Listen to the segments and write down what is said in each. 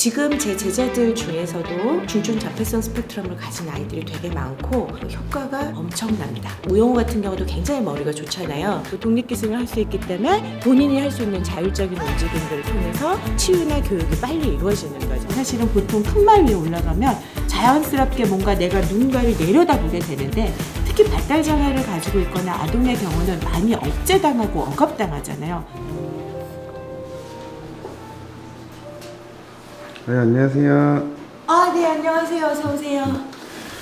지금 제 제자들 중에서도 중증 자폐성 스펙트럼을 가진 아이들이 되게 많고 효과가 엄청납니다. 우영우 같은 경우도 굉장히 머리가 좋잖아요. 또 독립기술을 할 수 있기 때문에 본인이 할 수 있는 자율적인 움직임들을 통해서 치유나 교육이 빨리 이루어지는 거죠. 사실은 보통 푯말 위에 올라가면 자연스럽게 뭔가 내가 누군가를 내려다보게 되는데, 특히 발달장애를 가지고 있거나 아동의 경우는 많이 억제당하고 억압당하잖아요. 네, 안녕하세요. 네, 안녕하세요. 어서 오세요.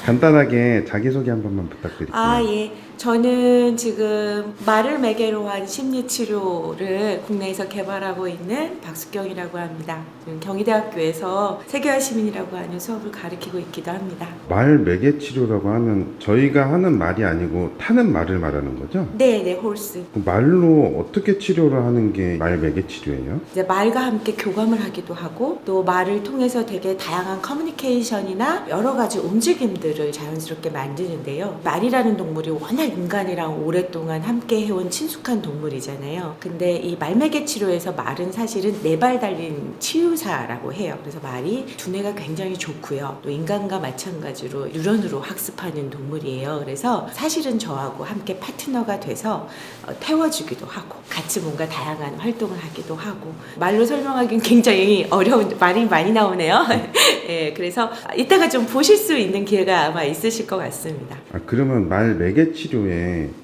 간단하게 자기소개 한 번만 부탁드릴게요. 예. 저는 지금 말을 매개로 한 심리치료를 국내에서 개발하고 있는 박수경이라고 합니다. 지금 경희대학교에서 세계화 시민이라고 하는 수업을 가르치고 있기도 합니다. 말 매개 치료라고 하면 저희가 하는 말이 아니고 타는 말을 말하는 거죠? 네, 홀스. 그 말로 어떻게 치료를 하는 게 말 매개 치료예요? 이제 말과 함께 교감을 하기도 하고, 또 말을 통해서 되게 다양한 커뮤니케이션이나 여러 가지 움직임들을 자연스럽게 만드는데요. 말이라는 동물이 워낙 인간이랑 오랫동안 함께 해온 친숙한 동물이잖아요. 근데 이 말매개 치료에서 말은 사실은 네 발 달린 치유사라고 해요. 그래서 말이 두뇌가 굉장히 좋고요. 또 인간과 마찬가지로 뉴런으로 학습하는 동물이에요. 그래서 사실은 저하고 함께 파트너가 돼서 태워주기도 하고 같이 뭔가 다양한 활동을 하기도 하고, 말로 설명하기는 굉장히 어려운 말이 많이 나오네요. 예, 그래서 이따가 좀 보실 수 있는 기회가 아마 있으실 것 같습니다. 그러면 말 매개 치료의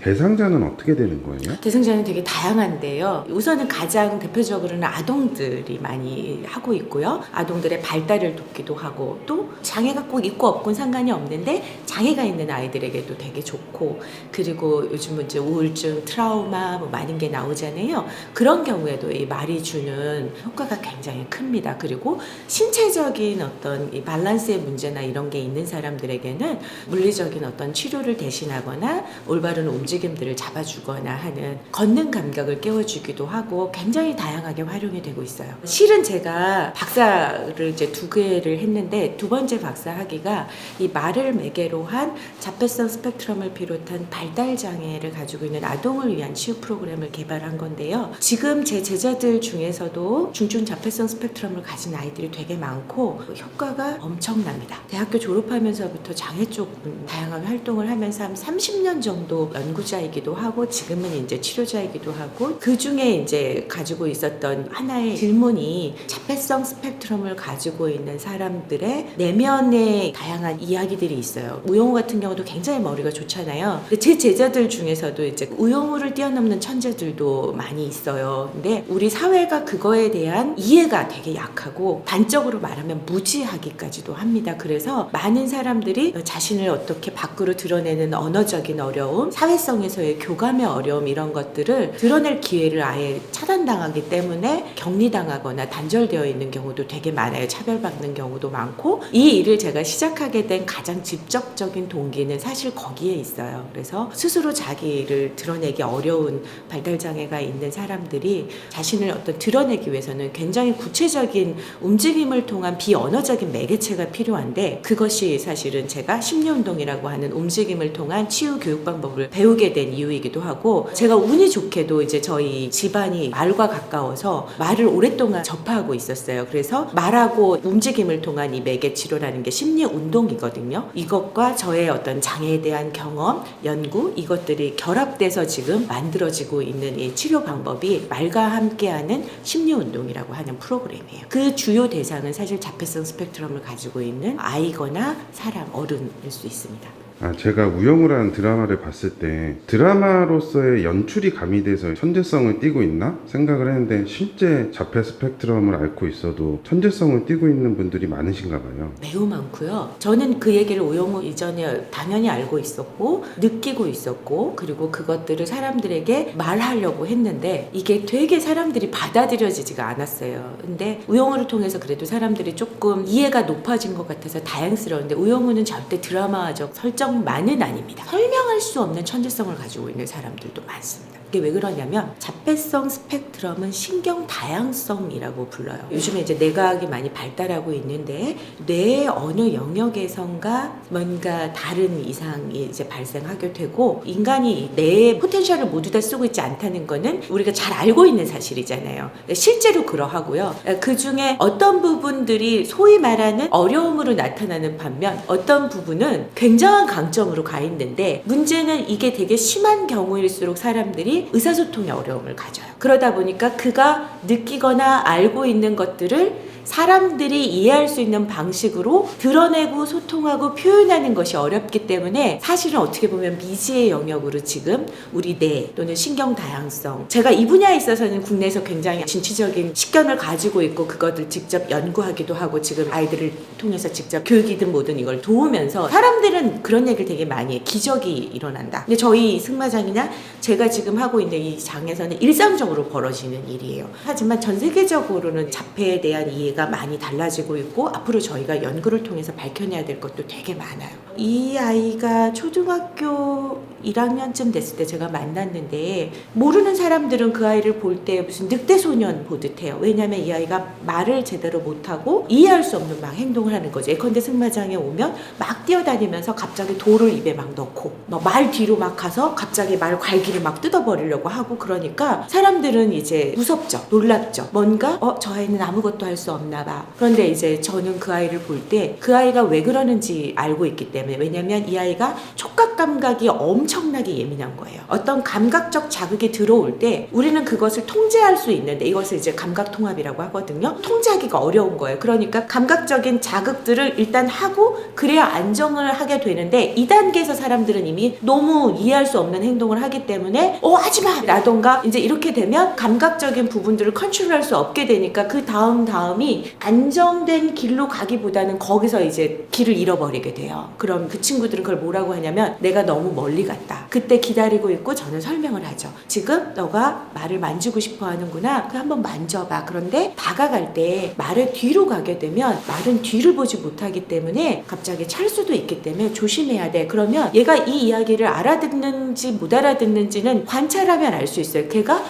대상자는 어떻게 되는 거예요? 대상자는 되게 다양한데요. 우선은 가장 대표적으로는 아동들이 많이 하고 있고요. 아동들의 발달을 돕기도 하고, 또 장애가 꼭 있고 없고는 상관이 없는데 장애가 있는 아이들에게도 되게 좋고, 그리고 요즘은 이제 우울증, 트라우마 뭐 많은 게 나오잖아요. 그런 경우에도 이 말이 주는 효과가 굉장히 큽니다. 그리고 신체적인 어떤 이 밸런스의 문제나 이런 게 있는 사람들에게는 물리적인 어떤 치료를 대신하거나 올바른 움직임들을 잡아주거나 하는 걷는 감각을 깨워주기도 하고 굉장히 다양하게 활용이 되고 있어요. 실은 제가 박사를 이제 2개를 했는데, 두 번째 박사 학위가 이 말을 매개로 한 자폐성 스펙트럼을 비롯한 발달 장애를 가지고 있는 아동을 위한 치유 프로그램을 개발한 건데요. 지금 제 제자들 중에서도 중증 자폐성 스펙트럼을 가진 아이들이 되게 많고 효과가 엄청납니다. 대학교 졸업하면서부터 장애 쪽 다양한 활동을 하면서 한 30년 정도 연구자이기도 하고 지금은 이제 치료자이기도 하고, 그 중에 이제 가지고 있었던 하나의 질문이 자폐성 스펙트럼을 가지고 있는 사람들의 내면의 다양한 이야기들이 있어요. 우영우 같은 경우도 굉장히 머리가 좋잖아요. 근데 제 제자들 중에서도 이제 우영우를 뛰어넘는 천재들도 많이 있어요. 근데 우리 사회가 그거에 대한 이해가 되게 약하고 단적으로 말하면 무지하기까지도 합니다. 그래서 많은 사람들이 자신을 어떻게 밖으로 드러내는 언어적인 어려움, 사회성에서의 교감의 어려움, 이런 것들을 드러낼 기회를 아예 차단당하기 때문에 격리당하거나 단절되어 있는 경우도 되게 많아요. 차별받는 경우도 많고, 이 일을 제가 시작하게 된 가장 직접적인 동기는 사실 거기에 있어요. 그래서 스스로 자기를 드러내기 어려운 발달장애가 있는 사람들이 자신을 어떤 드러내기 위해서는 굉장히 구체적인 움직임을 통한 비언어적인 매개체가 필요한데, 그것이 사실은 제가 심리운동이라고 하는 움직임을 통한 치유 교육 방법을 배우게 된 이유이기도 하고, 제가 운이 좋게도 이제 저희 집안이 말과 가까워서 말을 오랫동안 접하고 있었어요. 그래서 말하고 움직임을 통한 이 매개 치료라는 게 심리 운동이거든요. 이것과 저의 어떤 장애에 대한 경험, 연구, 이것들이 결합돼서 지금 만들어지고 있는 이 치료 방법이 말과 함께하는 심리 운동이라고 하는 프로그램이에요. 그 주요 대상은 사실 자폐성 스펙트럼을 가지고 있는 아이거나 사람, 어른일 수 있습니다. 제가 우영우라는 드라마를 봤을 때 드라마로서의 연출이 가미돼서 천재성을 띠고 있나 생각을 했는데, 실제 자폐 스펙트럼을 앓고 있어도 천재성을 띠고 있는 분들이 많으신가 봐요. 매우 많고요. 저는 그 얘기를 우영우 이전에 당연히 알고 있었고 느끼고 있었고, 그리고 그것들을 사람들에게 말하려고 했는데 이게 되게 사람들이 받아들여지지가 않았어요. 근데 우영우를 통해서 그래도 사람들이 조금 이해가 높아진 것 같아서 다행스러운데, 우영우는 절대 드라마적 설정만은 아닙니다. 설명할 수 없는 천재성을 가지고 있는 사람들도 많습니다. 그게 왜 그러냐면 자폐성 스펙트럼은 신경 다양성이라고 불러요. 요즘에 이제 뇌과학이 많이 발달하고 있는데 뇌의 어느 영역에선가 뭔가 다른 이상이 이제 발생하게 되고 인간이 뇌의 포텐셜을 모두 다 쓰고 있지 않다는 거는 우리가 잘 알고 있는 사실이잖아요. 실제로 그러하고요. 그 중에 어떤 부분들이 소위 말하는 어려움으로 나타나는 반면 어떤 부분은 굉장한 강점으로 가 있는데 문제는 이게 되게 심한 경우일수록 사람들이 의사소통에 어려움을 가져요. 그러다 보니까 그가 느끼거나 알고 있는 것들을 사람들이 이해할 수 있는 방식으로 드러내고 소통하고 표현하는 것이 어렵기 때문에 사실은 어떻게 보면 미지의 영역으로 지금 우리 뇌 또는 신경 다양성, 제가 이 분야에 있어서는 국내에서 굉장히 진취적인 식견을 가지고 있고 그것을 직접 연구하기도 하고 지금 아이들을 통해서 직접 교육이든 뭐든 이걸 도우면서 사람들은 그런 얘기를 되게 많이 해. 기적이 일어난다. 근데 저희 승마장이나 제가 지금 하고 있는 이 장에서는 일상적으로 벌어지는 일이에요. 하지만 전 세계적으로는 자폐에 대한 이해가 많이 달라지고 있고 앞으로 저희가 연구를 통해서 밝혀내야 될 것도 되게 많아요. 이 아이가 초등학교 1학년쯤 됐을 때 제가 만났는데 모르는 사람들은 그 아이를 볼 때 무슨 늑대소년 보듯 해요. 왜냐하면 이 아이가 말을 제대로 못하고 이해할 수 없는 막 행동을 하는 거죠. 예컨대 승마장에 오면 막 뛰어다니면서 갑자기 돌을 입에 막 넣고 말 뒤로 막 가서 갑자기 말 괄기를 막 뜯어버리려고 하고 그러니까 사람들은 이제 무섭죠. 놀랍죠. 뭔가 저 아이는 아무것도 할 수 없나 봐. 그런데 이제 저는 그 아이를 볼 때 그 아이가 왜 그러는지 알고 있기 때문에 왜냐면 이 아이가 촉각 감각이 엄청나게 예민한 거예요. 어떤 감각적 자극이 들어올 때 우리는 그것을 통제할 수 있는데 이것을 이제 감각 통합이라고 하거든요. 통제하기가 어려운 거예요. 그러니까 감각적인 자극들을 일단 하고 그래야 안정을 하게 되는데 2단계에서 사람들은 이미 너무 이해할 수 없는 행동을 하기 때문에 하지마! 라던가 이제 이렇게 되면 감각적인 부분들을 컨트롤할 수 없게 되니까 그 다음이 안정된 길로 가기보다는 거기서 이제 길을 잃어버리게 돼요. 그럼 그 친구들은 그걸 뭐라고 하냐면 내가 너무 멀리 갔다. 그때 기다리고 있고 저는 설명을 하죠. 지금 너가 말을 만지고 싶어 하는구나. 그 한번 만져봐. 그런데 다가갈 때 말을 뒤로 가게 되면 말은 뒤를 보지 못하기 때문에 갑자기 찰 수도 있기 때문에 조심해야 돼. 그러면 얘가 이 이야기를 알아듣는지 못 알아듣는지는 관찰하면 알 수 있어요. 걔가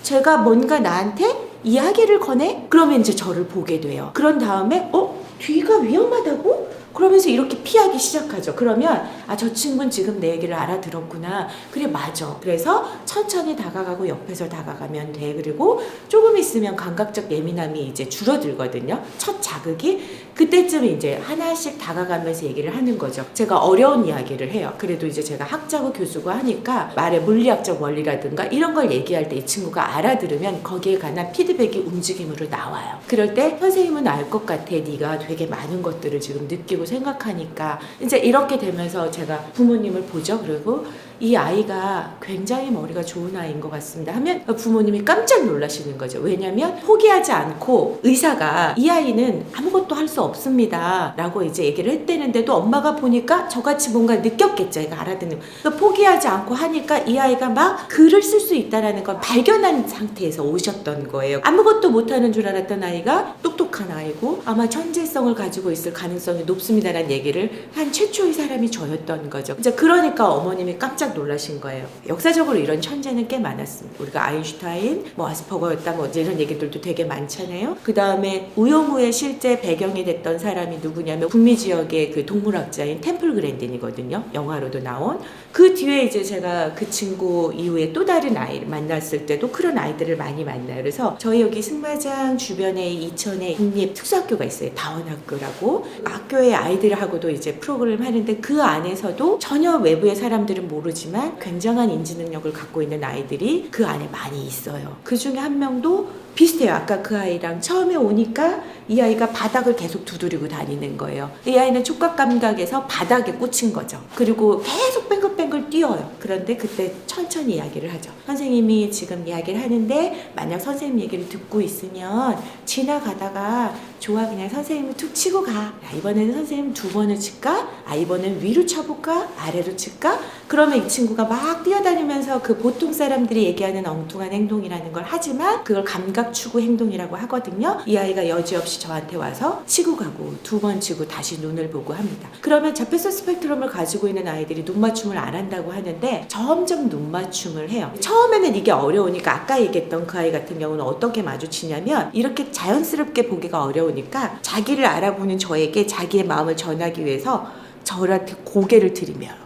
제가 뭔가 나한테 이야기를 거네? 그러면 이제 저를 보게 돼요. 그런 다음에 뒤가 위험하다고? 그러면서 이렇게 피하기 시작하죠. 그러면 저 친구는 지금 내 얘기를 알아들었구나. 그래 맞아. 그래서 천천히 다가가고 옆에서 다가가면 돼. 그리고 조금 있으면 감각적 예민함이 이제 줄어들거든요. 첫 자극이 그때쯤 이제 하나씩 다가가면서 얘기를 하는 거죠. 제가 어려운 이야기를 해요. 그래도 이제 제가 학자고 교수고 하니까 말의 물리학적 원리라든가 이런 걸 얘기할 때 이 친구가 알아들으면 거기에 관한 피드백이 움직임으로 나와요. 그럴 때 선생님은 알 것 같아. 네가 되게 많은 것들을 지금 느끼고 생각하니까 이제 이렇게 되면서 제가 부모님을 보죠. 그리고 이 아이가 굉장히 머리가 좋은 아이인 것 같습니다 하면 부모님이 깜짝 놀라시는 거죠. 왜냐면 포기하지 않고 의사가 이 아이는 아무것도 할 수 없습니다 라고 이제 얘기를 했대는데도 엄마가 보니까 저같이 뭔가 느꼈겠죠. 얘가 알아듣는 거. 그러니까 포기하지 않고 하니까 이 아이가 막 글을 쓸 수 있다는 걸 발견한 상태에서 오셨던 거예요. 아무것도 못하는 줄 알았던 아이가 똑똑한 아이고 아마 천재성을 가지고 있을 가능성이 높습니다라는 얘기를 한 최초의 사람이 저였던 거죠. 이제 그러니까 어머님이 깜짝 놀라신 거예요. 역사적으로 이런 천재는 꽤 많았습니다. 우리가 아인슈타인, 아스퍼거였다 이런 얘기들도 되게 많잖아요. 그 다음에 우용우의 실제 배경이 됐던 사람이 누구냐면 북미 지역의 그 동물학자인 템플 그랜딘이거든요. 영화로도 나온. 그 뒤에 이제 제가 그 친구 이후에 또 다른 아이를 만났을 때도 그런 아이들을 많이 만나요. 그래서 저희 여기 승마장 주변에 이천에 국립 특수학교가 있어요. 다원학교라고. 학교의 아이들하고도 이제 프로그램을 하는데 그 안에서도 전혀 외부의 사람들은 모르지만 굉장한 인지 능력을 갖고 있는 아이들이 그 안에 많이 있어요. 그 중에 한 명도 비슷해요. 아까 그 아이랑 처음에 오니까 이 아이가 바닥을 계속 두드리고 다니는 거예요. 이 아이는 촉각 감각에서 바닥에 꽂힌 거죠. 그리고 계속 뱅글뱅글 뛰어요. 그런데 그때 천천히 이야기를 하죠. 선생님이 지금 이야기를 하는데 만약 선생님 얘기를 듣고 있으면 지나가다가 좋아 그냥 선생님을 툭 치고 가. 이번에는 선생님 2번을 칠까? 이번엔 위로 쳐볼까? 아래로 칠까? 그러면 이 친구가 막 뛰어다니면서 그 보통 사람들이 얘기하는 엉뚱한 행동이라는 걸 하지만 그걸 감각 감각추구 행동이라고 하거든요. 이 아이가 여지없이 저한테 와서 치고 가고 2번 치고 다시 눈을 보고 합니다. 그러면 자폐성 스펙트럼을 가지고 있는 아이들이 눈 맞춤을 안 한다고 하는데 점점 눈 맞춤을 해요. 처음에는 이게 어려우니까 아까 얘기했던 그 아이 같은 경우는 어떻게 마주치냐면 이렇게 자연스럽게 보기가 어려우니까 자기를 알아보는 저에게 자기의 마음을 전하기 위해서 저한테 고개를 들이며요.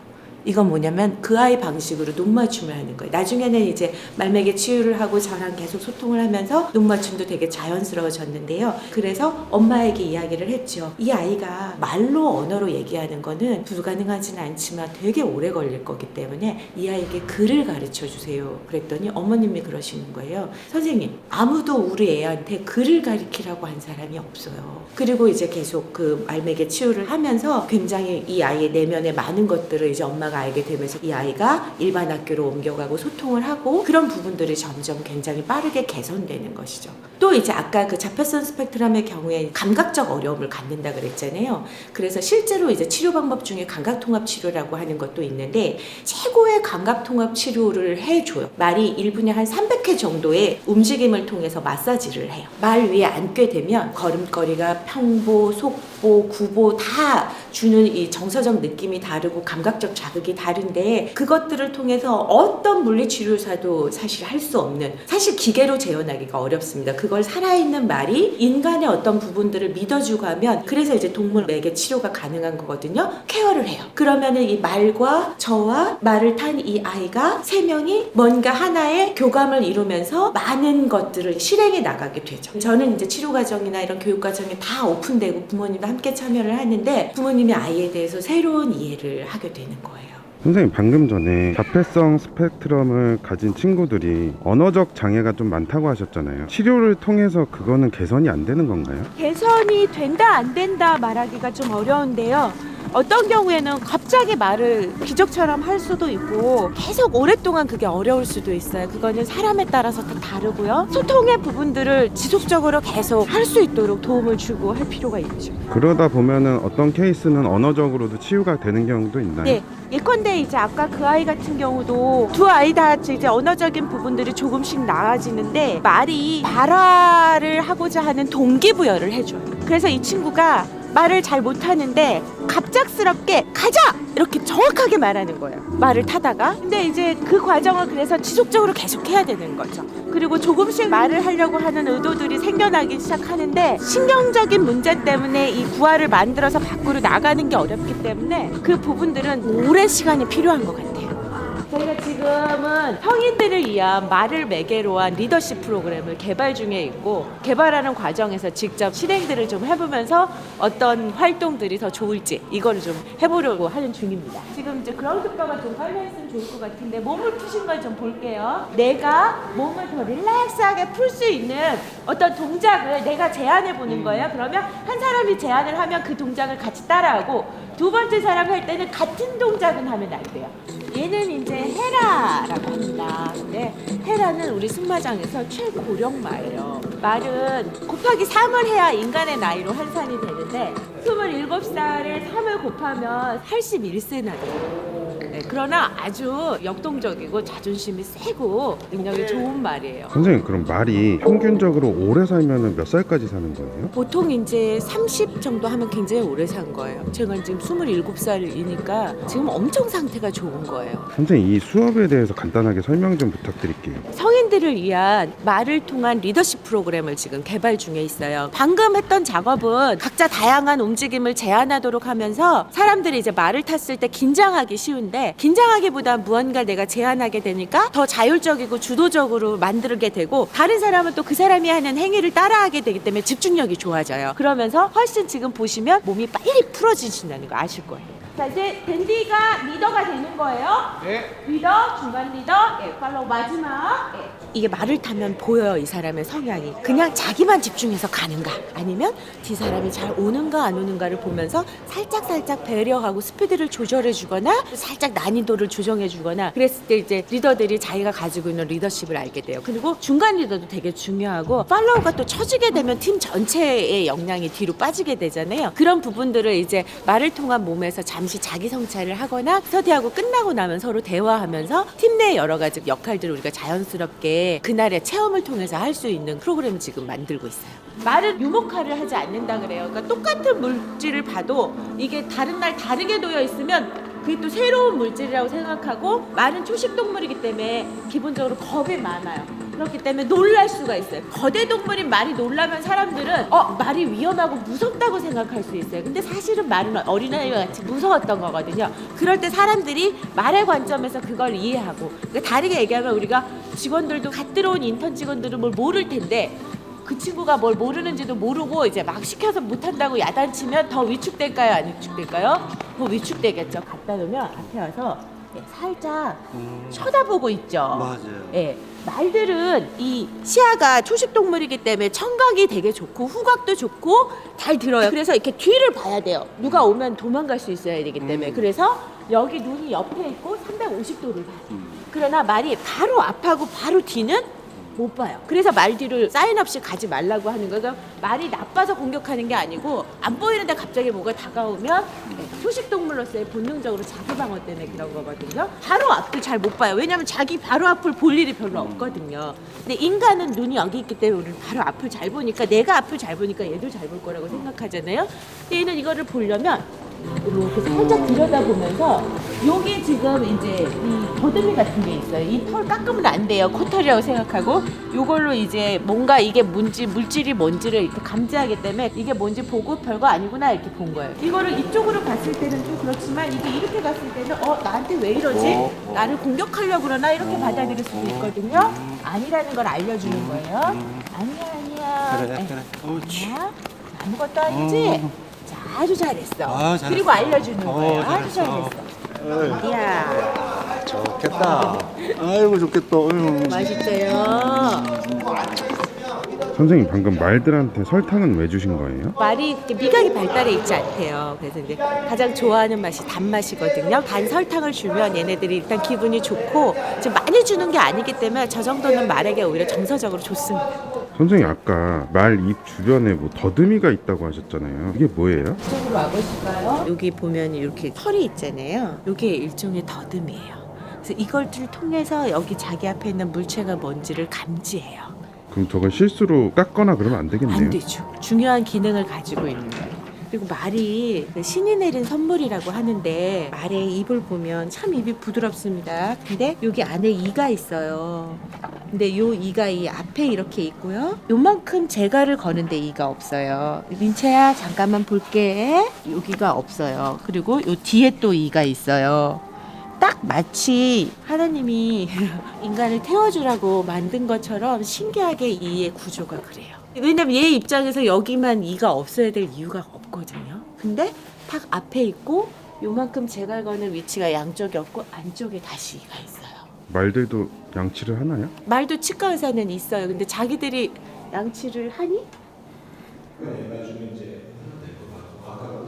이건 뭐냐면 그 아이 방식으로 눈 맞춤을 하는 거예요. 나중에는 이제 말매개 치유를 하고 저랑 계속 소통을 하면서 눈 맞춤도 되게 자연스러워졌는데요. 그래서 엄마에게 이야기를 했죠. 이 아이가 말로 언어로 얘기하는 거는 불가능하지는 않지만 되게 오래 걸릴 거기 때문에 이 아이에게 글을 가르쳐 주세요. 그랬더니 어머님이 그러시는 거예요. 선생님, 아무도 우리 애한테 글을 가르치라고 한 사람이 없어요. 그리고 이제 계속 그 말매개 치유를 하면서 굉장히 이 아이의 내면의 많은 것들을 이제 엄마가 알게 되면서 이 아이가 일반 학교로 옮겨가고 소통을 하고 그런 부분들이 점점 굉장히 빠르게 개선되는 것이죠. 또 이제 아까 그 자폐성 스펙트럼의 경우에 감각적 어려움을 갖는다 그랬잖아요. 그래서 실제로 이제 치료 방법 중에 감각통합 치료라고 하는 것도 있는데 최고의 감각통합 치료를 해줘요. 말이 1분에 한 300회 정도의 움직임을 통해서 마사지를 해요. 말 위에 앉게 되면 걸음걸이가 평보, 속보, 구보 다 주는 이 정서적 느낌이 다르고 감각적 자극이 다른데 그것들을 통해서 어떤 물리치료사도 사실 할 수 없는, 사실 기계로 재현하기가 어렵습니다. 그걸 살아있는 말이 인간의 어떤 부분들을 믿어주고 하면, 그래서 이제 동물 매개 치료가 가능한 거거든요. 케어를 해요. 그러면은 이 말과 저와 말을 탄 이 아이가 세 명이 뭔가 하나의 교감을 이루면서 많은 것들을 실행해 나가게 되죠. 저는 이제 치료 과정이나 이런 교육 과정에 다 오픈되고 부모님과 함께 참여를 하는데 부모님이 아이에 대해서 새로운 이해를 하게 되는 거예요. 선생님, 방금 전에 자폐성 스펙트럼을 가진 친구들이 언어적 장애가 좀 많다고 하셨잖아요. 치료를 통해서 그거는 개선이 안 되는 건가요? 개선이 된다 안 된다 말하기가 좀 어려운데요. 어떤 경우에는 갑자기 말을 기적처럼 할 수도 있고 계속 오랫동안 그게 어려울 수도 있어요. 그거는 사람에 따라서 다 다르고요. 소통의 부분들을 지속적으로 계속 할 수 있도록 도움을 주고 할 필요가 있죠. 그러다 보면은 어떤 케이스는 언어적으로도 치유가 되는 경우도 있나요? 네. 예컨대 이제 아까 그 아이 같은 경우도 두 아이 다 이제 언어적인 부분들이 조금씩 나아지는데 말이 발화를 하고자 하는 동기부여를 해줘요. 그래서 이 친구가 말을 잘 못하는데 갑작스럽게 가자! 이렇게 정확하게 말하는 거예요. 말을 타다가. 근데 이제 그 과정을 그래서 지속적으로 계속 해야 되는 거죠. 그리고 조금씩 말을 하려고 하는 의도들이 생겨나기 시작하는데 신경적인 문제 때문에 이 부화를 만들어서 밖으로 나가는 게 어렵기 때문에 그 부분들은 오랜 시간이 필요한 것 같아요. 저희가 지금은 성인들을 위한 말을 매개로 한 리더십 프로그램을 개발 중에 있고, 개발하는 과정에서 직접 실행들을 좀 해보면서 어떤 활동들이 더 좋을지 이거를 좀 해보려고 하는 중입니다. 지금 이제 그라운드바가 좀 깔려있으면 좋을 것 같은데 몸을 푸신 걸 좀 볼게요. 내가 몸을 더 릴렉스하게 풀 수 있는 어떤 동작을 내가 제안해 보는 거예요. 그러면 한 사람이 제안을 하면 그 동작을 같이 따라하고, 두 번째 사람 할 때는 같은 동작은 하면 안 돼요. 얘는 이제 헤라라고 합니다. 근데 헤라는 우리 승마장에서 최고령마예요. 말은 곱하기 3을 해야 인간의 나이로 환산이 되는데 27살에 3을 곱하면 81세나 돼요. 네, 그러나 아주 역동적이고 자존심이 세고 능력이 좋은 말이에요. 선생님, 그럼 말이 평균적으로 오래 살면은 몇 살까지 사는 거예요? 보통 이제 30 정도 하면 굉장히 오래 산 거예요. 제가 지금 27살이니까 지금 엄청 상태가 좋은 거예요. 선생님, 이 수업에 대해서 간단하게 설명 좀 부탁드릴게요. 성인들을 위한 말을 통한 리더십 프로그램을 지금 개발 중에 있어요. 방금 했던 작업은 각자 다양한 움직임을 제안하도록 하면서 사람들이 이제 말을 탔을 때 긴장하기 쉬운데, 긴장하기보다 무언가 내가 제안하게 되니까 더 자율적이고 주도적으로 만들게 되고, 다른 사람은 또 그 사람이 하는 행위를 따라하게 되기 때문에 집중력이 좋아져요. 그러면서 훨씬 지금 보시면 몸이 빨리 풀어지신다는 거 아실 거예요. 자, 이제 댄디가 리더가 되는 거예요. 네. 리더, 중간 리더, 팔로우 마지막. 이게 말을 타면 보여요, 이 사람의 성향이. 그냥 자기만 집중해서 가는가, 아니면 뒤 사람이 잘 오는가 안 오는가를 보면서 살짝 배려하고 스피드를 조절해 주거나 살짝 난이도를 조정해 주거나, 그랬을 때 이제 리더들이 자기가 가지고 있는 리더십을 알게 돼요. 그리고 중간 리더도 되게 중요하고, 팔로우가 또 처지게 되면 팀 전체의 역량이 뒤로 빠지게 되잖아요. 그런 부분들을 이제 말을 통한 몸에서 잠시 자기 성찰을 하거나, 스터디하고 끝나고 나면 서로 대화하면서 팀 내 여러 가지 역할들을 우리가 자연스럽게 게 그날의 체험을 통해서 할 수 있는 프로그램을 지금 만들고 있어요. 말은 유목화를 하지 않는다 그래요. 그러니까 똑같은 물질을 봐도 이게 다른 날 다르게 놓여 있으면 그게 또 새로운 물질이라고 생각하고, 말은 초식동물이기 때문에 기본적으로 겁이 많아요. 그렇기 때문에 놀랄 수가 있어요. 거대 동물인 말이 놀라면 사람들은 말이 위험하고 무섭다고 생각할 수 있어요. 근데 사실은 말은 어린아이와 같이 무서웠던 거거든요. 그럴 때 사람들이 말의 관점에서 그걸 이해하고, 그러니까 다르게 얘기하면 우리가 직원들도 갓 들어온 인턴 직원들은 뭘 모를 텐데 그 친구가 뭘 모르는지도 모르고 이제 막 시켜서 못한다고 야단치면 더 위축될까요? 안 위축될까요? 더 위축되겠죠. 갖다 놓으면 앞에 와서 살짝 쳐다보고 있죠. 맞아요. 예, 말들은 이 시야가 초식동물이기 때문에 청각이 되게 좋고 후각도 좋고 잘 들어요. 그래서 이렇게 뒤를 봐야 돼요. 누가 오면 도망갈 수 있어야 되기 때문에. 그래서 여기 눈이 옆에 있고 350도를 봐요. 그러나 말이 바로 앞하고 바로 뒤는 못 봐요. 그래서 말 뒤를 사인 없이 가지 말라고 하는 거예요. 그러니까 말이 나빠서 공격하는 게 아니고 안 보이는데 갑자기 뭐가 다가오면 초식동물로서의 본능적으로 자기 방어 때문에 그런 거거든요. 바로 앞을 잘 못 봐요. 왜냐하면 자기 바로 앞을 볼 일이 별로 없거든요. 근데 인간은 눈이 여기 있기 때문에 우리는 바로 앞을 잘 보니까, 내가 앞을 잘 보니까 얘도 잘 볼 거라고 생각하잖아요. 근데 얘는 이거를 보려면 이렇게 살짝 들여다보면서, 요게 지금 이제 이 더듬이 같은 게 있어요. 이 털 깎으면 안 돼요. 코털이라고 생각하고 요걸로 이제 뭔가 이게 뭔지, 물질이 뭔지를 이렇게 감지하기 때문에 이게 뭔지 보고 별거 아니구나 이렇게 본 거예요. 이거를 이쪽으로 봤을 때는 좀 그렇지만 이게 이렇게 봤을 때는 나한테 왜 이러지? 나를 공격하려고 그러나? 이렇게 받아들일 수도 있거든요. 아니라는 걸 알려주는 거예요. 아니야. 그래. 옳지. 아니야. 아무것도 아니지? 자, 아주 잘했어. 잘했어. 그리고 알려주는 거예요. 아주 잘했어. 잘했어. 이야, 좋겠다. 아이고 좋겠다. 맛있어요. 선생님 방금 말들한테 설탕은 왜 주신 거예요? 말이 이렇게 미각이 발달해 있지 않대요. 그래서 이제 가장 좋아하는 맛이 단맛이거든요. 단 설탕을 주면 얘네들이 일단 기분이 좋고, 지금 많이 주는 게 아니기 때문에 저 정도는 말에게 오히려 정서적으로 좋습니다. 선생님 아까 말 입 주변에 뭐 더듬이가 있다고 하셨잖아요. 이게 뭐예요? 이쪽으로 와보실까요? 여기 보면 이렇게 털이 있잖아요. 이게 일종의 더듬이에요. 그래서 이걸들 통해서 여기 자기 앞에 있는 물체가 뭔지를 감지해요. 그럼 저걸 실수로 깎거나 그러면 안 되겠네요. 안 되죠. 중요한 기능을 가지고 있는 거예요. 그리고 말이 신이 내린 선물이라고 하는데, 말의 입을 보면 참 입이 부드럽습니다. 근데 여기 안에 이가 있어요. 근데 요 이가 이 앞에 이렇게 있고요. 요만큼 재갈을 거는데 이가 없어요. 민채야 잠깐만 볼게. 여기가 없어요. 그리고 요 뒤에 또 이가 있어요. 딱 마치 하나님이 인간을 태워주라고 만든 것처럼 신기하게 이의 구조가 그래요. 왜냐면 얘 입장에서 여기만 이가 없어야 될 이유가 없거든요. 근데 딱 앞에 있고 요만큼 재갈 거는 위치가 양쪽에 없고 안쪽에 다시 이가 있어요. 말들도 양치를 하나요? 말도 치과 의사는 있어요. 근데 자기들이 양치를 하니?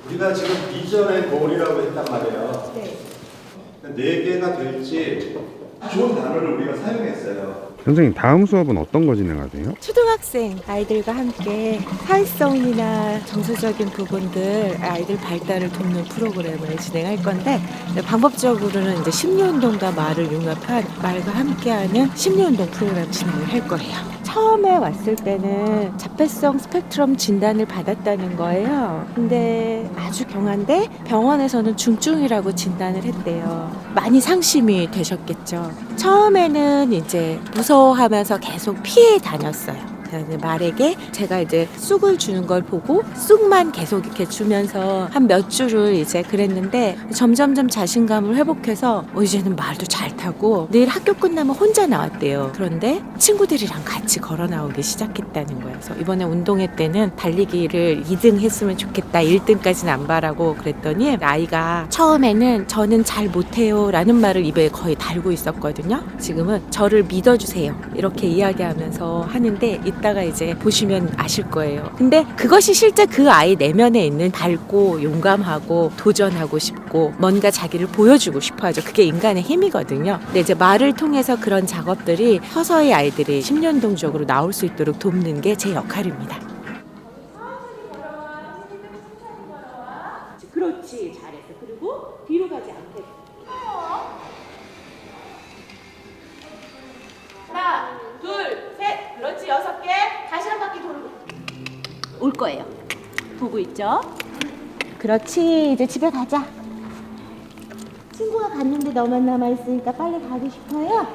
우리가 지금 비전의 골이라고 했단 말이에요. 네. 네 개가 될지 좋은 단어를 우리가 사용했어요. 선생님 다음 수업은 어떤 거 진행하세요? 초등학생 아이들과 함께 사회성이나 정서적인 부분들, 아이들 발달을 돕는 프로그램을 진행할 건데, 방법적으로는 이제 심리운동과 말을 융합한 말과 함께하는 심리운동 프로그램 진행을 할 거예요. 처음에 왔을 때는 자폐성 스펙트럼 진단을 받았다는 거예요. 근데 아주 경한데 병원에서는 중증이라고 진단을 했대요. 많이 상심이 되셨겠죠. 처음에는 이제 무서워하면서 계속 피해 다녔어요. 말에게 제가 이제 쑥을 주는 걸 보고 쑥만 계속 이렇게 주면서 한 몇 주를 이제 그랬는데, 점점점 자신감을 회복해서 이제는 말도 잘 타고 내일 학교 끝나면 혼자 나왔대요. 그런데 친구들이랑 같이 걸어 나오기 시작했다는 거예요. 그래서 이번에 운동회 때는 달리기를 2등 했으면 좋겠다, 1등까지는 안 바라고 그랬더니 아이가 처음에는 저는 잘 못해요 라는 말을 입에 거의 달고 있었거든요. 지금은 저를 믿어주세요 이렇게 이야기하면서 하는데, 이따가 이제 보시면 아실 거예요. 근데 그것이 실제 그 아이 내면에 있는 밝고 용감하고 도전하고 싶고 뭔가 자기를 보여주고 싶어 하죠. 그게 인간의 힘이거든요. 근데 이제 말을 통해서 그런 작업들이 서서히 아이들이 심리운동적으로 나올 수 있도록 돕는 게 제 역할입니다. 그렇지, 잘했어. 그리고 뒤로 가지 않게. 하나, 둘, 거예요. 보고 있죠? 그렇지. 이제 집에 가자. 친구가 갔는데 너만 남아있으니까 빨리 가고 싶어요?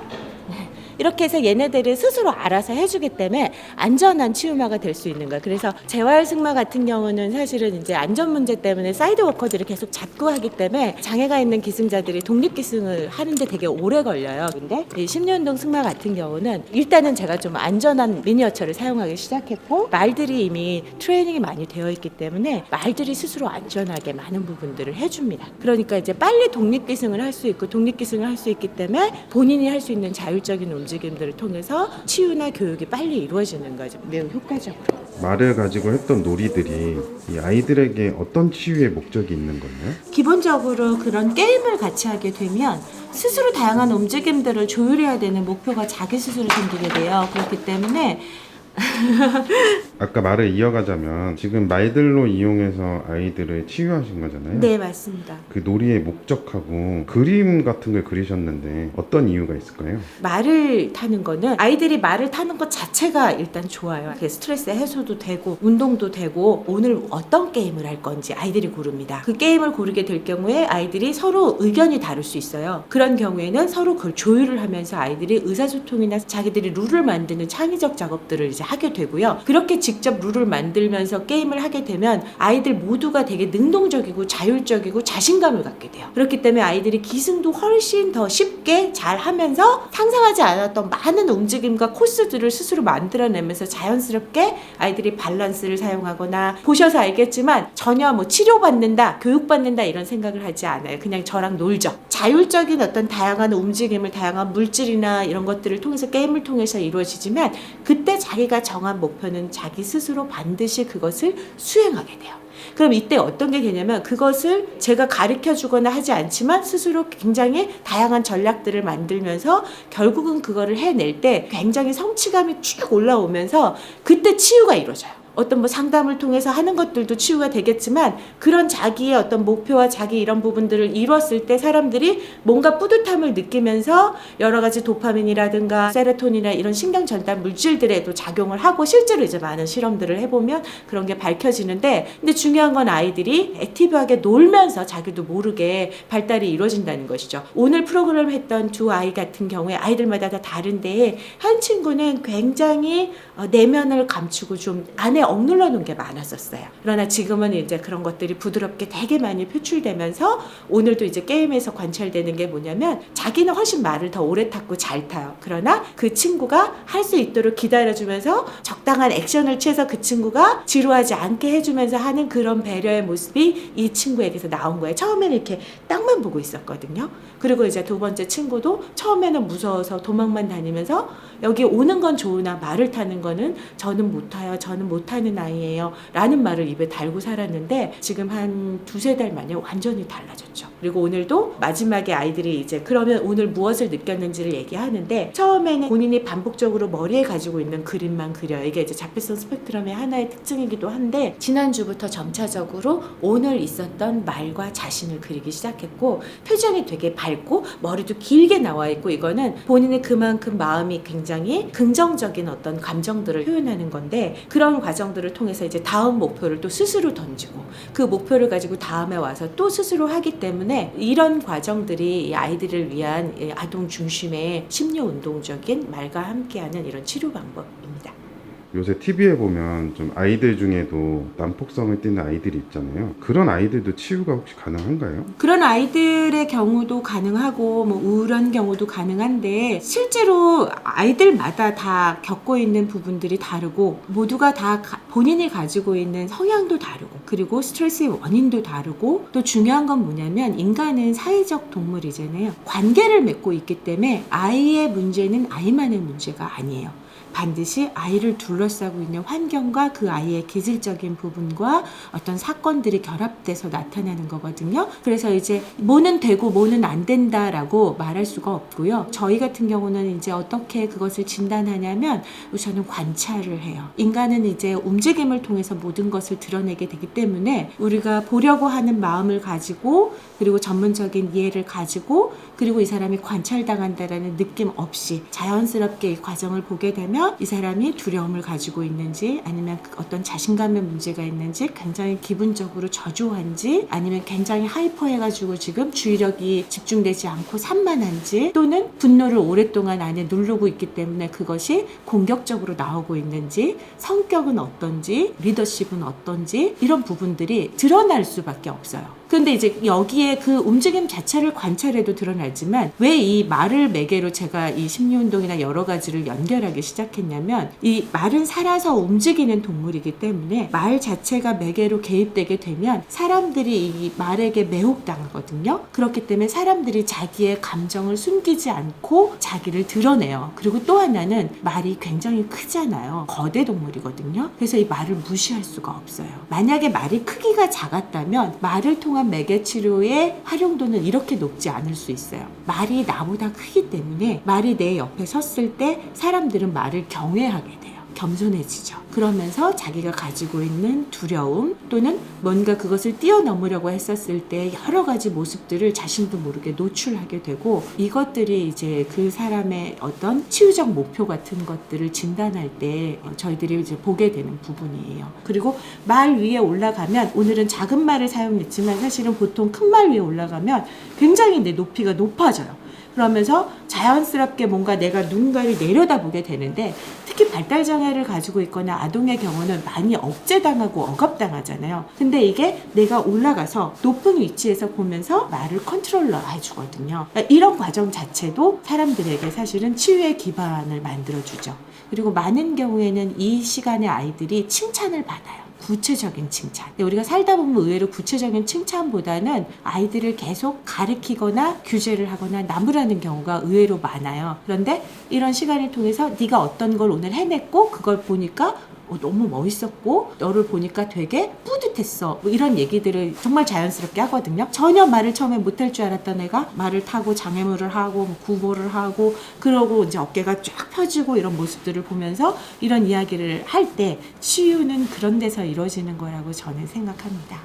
이렇게 해서 얘네들은 스스로 알아서 해주기 때문에 안전한 치유마가 될 수 있는 거야. 그래서 재활승마 같은 경우는 사실은 이제 안전 문제 때문에 사이드 워커들이 계속 잡고 하기 때문에 장애가 있는 기승자들이 독립기승을 하는데 되게 오래 걸려요. 근데 이 심리운동 승마 같은 경우는 일단은 제가 좀 안전한 미니어처를 사용하기 시작했고, 말들이 이미 트레이닝이 많이 되어 있기 때문에 말들이 스스로 안전하게 많은 부분들을 해줍니다. 그러니까 이제 빨리 독립기승을 할 수 있고, 독립기승을 할 수 있기 때문에 본인이 할 수 있는 자율적인 움직임들을 통해서 치유나 교육이 빨리 이루어지는 거죠. 매우 효과적으로. 말을 가지고 했던 놀이들이 이 아이들에게 어떤 치유의 목적이 있는 거예요? 기본적으로 그런 게임을 같이 하게 되면 스스로 다양한 움직임들을 조율해야 되는 목표가 자기 스스로 생기게 돼요. 그렇기 때문에 아까 말을 이어가자면 지금 말들로 이용해서 아이들을 치유하신 거잖아요. 네, 맞습니다. 그 놀이의 목적하고 그림 같은 걸 그리셨는데 어떤 이유가 있을까요? 말을 타는 거는 아이들이 말을 타는 것 자체가 일단 좋아요. 그게 스트레스 해소도 되고 운동도 되고, 오늘 어떤 게임을 할 건지 아이들이 고릅니다. 그 게임을 고르게 될 경우에 아이들이 서로 의견이 다를 수 있어요. 그런 경우에는 서로 그걸 조율을 하면서 아이들이 의사소통이나 자기들이 룰을 만드는 창의적 작업들을 이제 하게 되고요. 그렇게 직접 룰을 만들면서 게임을 하게 되면 아이들 모두가 되게 능동적이고 자율적이고 자신감을 갖게 돼요. 그렇기 때문에 아이들이 기승도 훨씬 더 쉽게 잘 하면서 상상하지 않았던 많은 움직임과 코스들을 스스로 만들어내면서 자연스럽게 아이들이 밸런스를 사용하거나, 보셔서 알겠지만 전혀 뭐 치료받는다, 교육받는다 이런 생각을 하지 않아요. 그냥 저랑 놀죠. 자율적인 어떤 다양한 움직임을, 다양한 물질이나 이런 것들을 통해서 게임을 통해서 이루어지지만, 그때 자기가 정한 목표는 자기 스스로 반드시 그것을 수행하게 돼요. 그럼 이때 어떤 게 되냐면, 그것을 제가 가르쳐 주거나 하지 않지만 스스로 굉장히 다양한 전략들을 만들면서 결국은 그거를 해낼 때 굉장히 성취감이 쭉 올라오면서 그때 치유가 이루어져요. 어떤 뭐 상담을 통해서 하는 것들도 치유가 되겠지만, 그런 자기의 어떤 목표와 자기 이런 부분들을 이뤘을 때 사람들이 뭔가 뿌듯함을 느끼면서 여러 가지 도파민이라든가 세로토닌이나 이런 신경 전달 물질들에도 작용을 하고, 실제로 이제 많은 실험들을 해보면 그런 게 밝혀지는데, 근데 중요한 건 아이들이 액티브하게 놀면서 자기도 모르게 발달이 이루어진다는 것이죠. 오늘 프로그램 했던 두 아이 같은 경우에 아이들마다 다 다른데, 한 친구는 굉장히 내면을 감추고 좀 안에 억눌러 놓은 게 많았었어요. 그러나 지금은 이제 그런 것들이 부드럽게 되게 많이 표출되면서, 오늘도 이제 게임에서 관찰되는 게 뭐냐면, 자기는 훨씬 말을 더 오래 탔고 잘 타요. 그러나 그 친구가 할 수 있도록 기다려주면서 적당한 액션을 취해서 그 친구가 지루하지 않게 해주면서 하는 그런 배려의 모습이 이 친구에게서 나온 거예요. 처음에는 이렇게 땅만 보고 있었거든요. 그리고 이제 두 번째 친구도 처음에는 무서워서 도망만 다니면서, 여기 오는 건 좋으나 말을 타는 거는 저는 못 타요, 저는 못 타는 아이예요 라는 말을 입에 달고 살았는데, 지금 한 두세 달 만에 완전히 달라졌죠. 그리고 오늘도 마지막에 아이들이 이제 그러면 오늘 무엇을 느꼈는지를 얘기하는데, 처음에는 본인이 반복적으로 머리에 가지고 있는 그림만 그려요. 이게 이제 자폐성 스펙트럼의 하나의 특징이기도 한데, 지난주부터 점차적으로 오늘 있었던 말과 자신을 그리기 시작했고, 표정이 되게 밝고 머리도 길게 나와 있고, 이거는 본인의 그만큼 마음이 굉장히 긍정적인 어떤 감정들을 표현하는 건데, 그런 과정들을 통해서 이제 다음 목표를 또 스스로 던지고, 그 목표를 가지고 다음에 와서 또 스스로 하기 때문에, 이런 과정들이 이 아이들을 위한 아동 중심의 심리운동적인 말과 함께하는 이런 치료 방법입니다. 요새 TV에 보면 좀 아이들 중에도 난폭성을 띠는 아이들이 있잖아요. 그런 아이들도 치유가 혹시 가능한가요? 그런 아이들의 경우도 가능하고, 뭐 우울한 경우도 가능한데, 실제로 아이들마다 다 겪고 있는 부분들이 다르고, 모두가 다 본인이 가지고 있는 성향도 다르고, 그리고 스트레스의 원인도 다르고, 또 중요한 건 뭐냐면, 인간은 사회적 동물이잖아요. 관계를 맺고 있기 때문에 아이의 문제는 아이만의 문제가 아니에요. 반드시 아이를 둘러싸고 있는 환경과 그 아이의 기질적인 부분과 어떤 사건들이 결합돼서 나타나는 거거든요. 그래서 이제 뭐는 되고 뭐는 안 된다라고 말할 수가 없고요. 저희 같은 경우는 이제 어떻게 그것을 진단하냐면, 우선은 관찰을 해요. 인간은 이제 움직임을 통해서 모든 것을 드러내게 되기 때문에, 우리가 보려고 하는 마음을 가지고, 그리고 전문적인 이해를 가지고, 그리고 이 사람이 관찰당한다라는 느낌 없이 자연스럽게 이 과정을 보게 되면 보면 이 사람이 두려움을 가지고 있는지, 아니면 어떤 자신감의 문제가 있는지, 굉장히 기분적으로 저조한지, 아니면 굉장히 하이퍼해가지고 지금 주의력이 집중되지 않고 산만한지, 또는 분노를 오랫동안 안에 누르고 있기 때문에 그것이 공격적으로 나오고 있는지, 성격은 어떤지, 리더십은 어떤지, 이런 부분들이 드러날 수밖에 없어요. 그런데 이제 여기에 그 움직임 자체를 관찰해도 드러나지만, 왜 이 말을 매개로 제가 이 심리운동이나 여러 가지를 연결하기 시작했냐면, 이 말은 살아서 움직이는 동물이기 때문에 말 자체가 매개로 개입되게 되면 사람들이 이 말에게 매혹당하거든요. 그렇기 때문에 사람들이 자기의 감정을 숨기지 않고 자기를 드러내요. 그리고 또 하나는 말이 굉장히 크잖아요. 거대 동물이거든요. 그래서 이 말을 무시할 수가 없어요. 만약에 말이 크기가 작았다면 말을 통한 매개 치료의 활용도는 이렇게 높지 않을 수 있어요. 말이 나보다 크기 때문에 말이 내 옆에 섰을 때 사람들은 말을 경외하게 돼요. 겸손해지죠. 그러면서 자기가 가지고 있는 두려움, 또는 뭔가 그것을 뛰어넘으려고 했었을 때 여러 가지 모습들을 자신도 모르게 노출하게 되고, 이것들이 이제 그 사람의 어떤 치유적 목표 같은 것들을 진단할 때 저희들이 이제 보게 되는 부분이에요. 그리고 말 위에 올라가면, 오늘은 작은 말을 사용했지만 사실은 보통 큰 말 위에 올라가면 굉장히 내 높이가 높아져요. 그러면서 자연스럽게 뭔가 내가 누군가를 내려다보게 되는데, 특히 발달장애를 가지고 있거나 아동의 경우는 많이 억제당하고 억압당하잖아요. 근데 이게 내가 올라가서 높은 위치에서 보면서 말을 컨트롤러 해주거든요. 이런 과정 자체도 사람들에게 사실은 치유의 기반을 만들어주죠. 그리고 많은 경우에는 이 시간에 아이들이 칭찬을 받아요. 구체적인 칭찬. 근데 우리가 살다 보면 의외로 구체적인 칭찬보다는 아이들을 계속 가르치거나 규제를 하거나 나무라는 경우가 의외로 많아요. 그런데 이런 시간을 통해서 네가 어떤 걸 오늘 해냈고, 그걸 보니까 너무 멋있었고, 너를 보니까 되게 뿌듯했어, 뭐 이런 얘기들을 정말 자연스럽게 하거든요. 전혀 말을 처음에 못할 줄 알았던 애가 말을 타고 장애물을 하고 구보를 하고, 그러고 이제 어깨가 쫙 펴지고, 이런 모습들을 보면서 이런 이야기를 할 때 치유는 그런 데서 이루어지는 거라고 저는 생각합니다.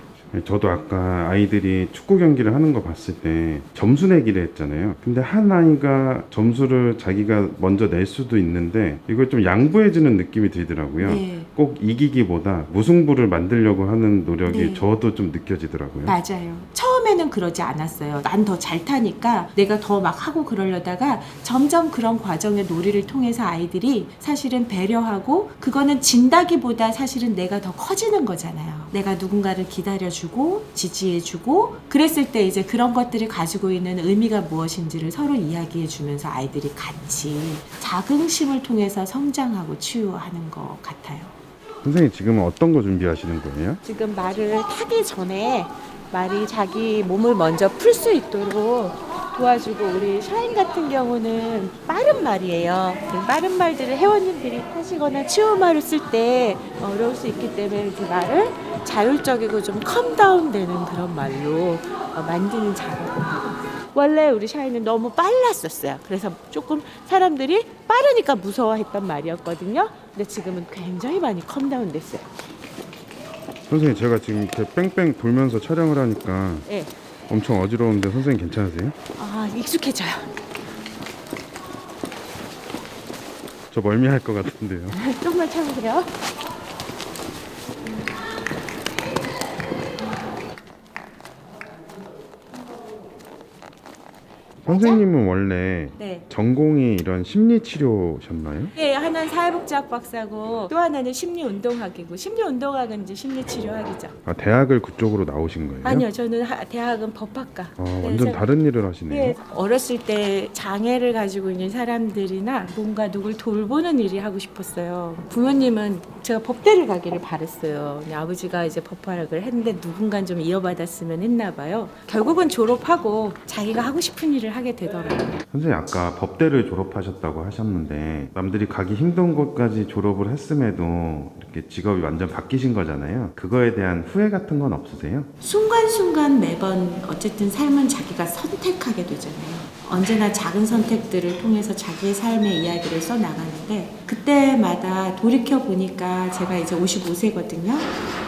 저도 아까 아이들이 축구 경기를 하는 거 봤을 때 점수 내기를 했잖아요. 근데 한 아이가 점수를 자기가 먼저 낼 수도 있는데 이걸 좀 양보해주는 느낌이 들더라고요. 네. 꼭 이기기보다 무승부를 만들려고 하는 노력이 네. 저도 좀 느껴지더라고요. 맞아요. 처음에는 그러지 않았어요. 난 더 잘 타니까 내가 더 막 하고 그러려다가 점점 그런 과정의 놀이를 통해서 아이들이 사실은 배려하고, 그거는 진다기보다 사실은 내가 더 커지는 거잖아요. 내가 누군가를 기다려주고 지지해주고, 그랬을 때 이제 그런 것들이 가지고 있는 의미가 무엇인지를 서로 이야기해주면서 아이들이 같이 자긍심을 통해서 성장하고 치유하는 것 같아요. 선생님 지금은 어떤 거 준비하시는 거예요? 지금 말을 타기 전에 말이 자기 몸을 먼저 풀 수 있도록 도와주고, 우리 샤인 같은 경우는 빠른 말이에요. 빠른 말들을 회원님들이 타시거나 치유말을 쓸 때 어려울 수 있기 때문에 그 말을 자율적이고 좀 컴다운 되는 그런 말로 만드는 작업입니다. 원래 우리 샤이는 너무 빨랐었어요. 그래서 조금 사람들이 빠르니까 무서워했던 말이었거든요. 근데 지금은 굉장히 많이 컴다운 됐어요. 선생님 제가 지금 이렇게 뺑뺑 돌면서 촬영을 하니까 네. 엄청 어지러운데 선생님 괜찮으세요? 아, 익숙해져요. 저 멀미할 것 같은데요. 조금만 참으세요. 선생님은 원래 네. 전공이 이런 심리치료셨나요? 예, 하나는 사회복지학 박사고, 또 하나는 심리운동학이고, 심리운동학은 이제 심리치료학이죠. 아, 대학을 그쪽으로 나오신 거예요? 아니요, 저는 대학은 법학과. 완전 그래서 다른 일을 하시네요. 예, 어렸을 때 장애를 가지고 있는 사람들이나 뭔가 누굴 돌보는 일이 하고 싶었어요. 부모님은 제가 법대를 가기를 바랬어요. 근데 아버지가 이제 법학을 했는데 누군가 좀 이어받았으면 했나 봐요. 결국은 졸업하고 자기가 하고 싶은 일을 하게 되더라고요. 선생님 아까 법대를 졸업하셨다고 하셨는데 남들이 가기 힘든 곳까지 졸업을 했음에도 이렇게 직업이 완전 바뀌신 거잖아요. 그거에 대한 후회 같은 건 없으세요? 순간순간 매번 어쨌든 삶은 자기가 선택하게 되잖아요. 언제나 작은 선택들을 통해서 자기의 삶의 이야기를 써나가는데, 그때마다 돌이켜보니까 제가 이제 55세거든요.